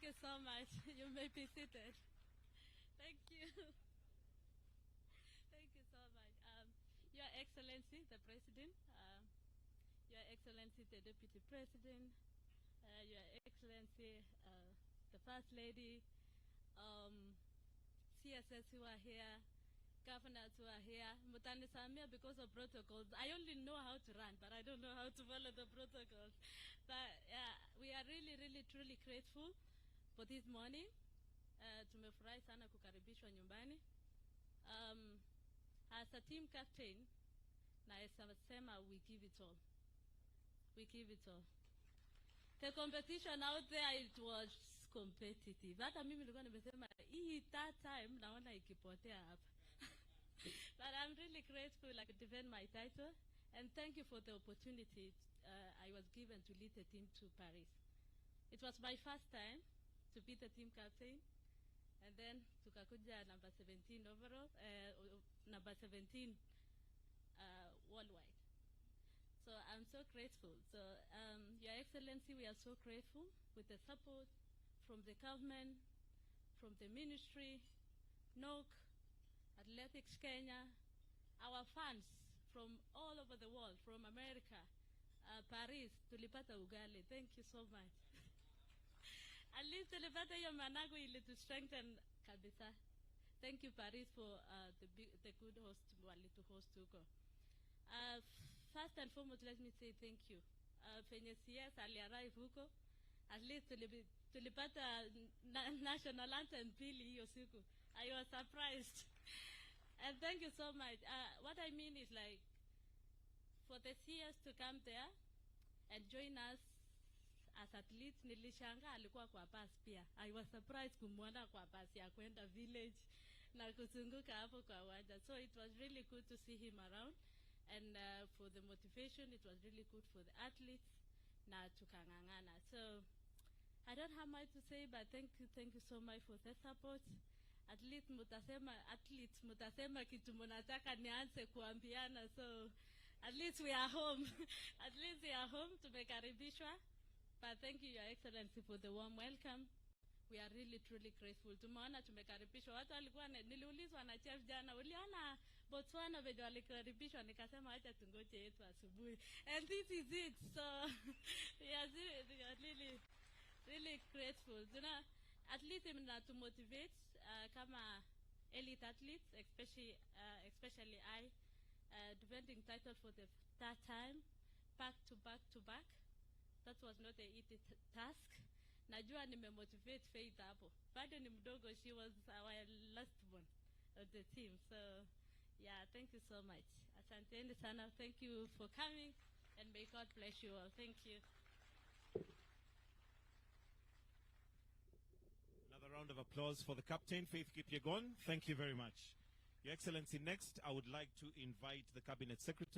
you so much. You may be seated. Thank you. Thank you so much. Your Excellency, the President, Your Excellency, the Deputy President, Your Excellency, the First Lady, CSS who are here, governors who are here, Mutani Samia, because of protocols. I only know how to run, but I don't know how to follow the protocols. But yeah, we are really, really, truly grateful for this morning. Tumefurahi sana kukaribishwa nyumbani. As a team captain, naesa sema we give it all. We give it all. The competition out there, it was competitive. Hata mimi nilikuwa nimesema hii that time naona ikipotea hapa. But I'm really grateful I could defend my title, and thank you for the opportunity I was given to lead the team to Paris. It was my first time to be the team captain, and then tukakuja number 17 overall, number 17 worldwide. So I'm so grateful. So Your Excellency, we are so grateful with the support from the government, from the ministry, NOC, Athletics Kenya, our fans from all over the world, from America, Paris, tulipata ugali. Thank you so much. At least tulipata hiyo managu ili to strengthen kabisa. Thank you, Paris, for the good host wali to host huko. First and foremost, let me say thank you. Penye CS aliarrive huko, at least tulipata national anthem pili hiyo siku. I was surprised. And thank you so much. What I mean is, like, for the CS to come there and join us as athletes, nilishanga alikuwa kwa bus pia. I was surprised kumwona kwa bus ya kwenda village na kuzunguka hapo kwa uwanja. So it was really good to see him around. And for the motivation, it was really good for the athletes na tukangangana. So I don't have much to say, but thank you so much for the support. Athletes mutasema kitu mnataka nianze kuambiana. So at least we are home. At least we are home, tumekaribishwa. But thank you, Your Excellency, for the warm welcome. We are really, truly grateful. Tumeona tumekaribishwa. Watu walikuwa niliulizwa na chef jana, uliona Botswana venye walikaribishwa, nikasema acha tungoje yetu asubuhi. And this is it. So we are really, really grateful. At least to motivate kama elite athletes, especially I, defending title for the third time, back to back. That was not an easy task. Najua nimemotivate Faith hapo. Bado ni mdogo, she was our last one of the team. So yeah, thank you so much. Asanteni sana. Thank you for coming, and may God bless you all. Thank you. Another round of applause for the captain, Faith Kipyegon. Thank you very much. Your Excellency, next I would like to invite the Cabinet Secretary.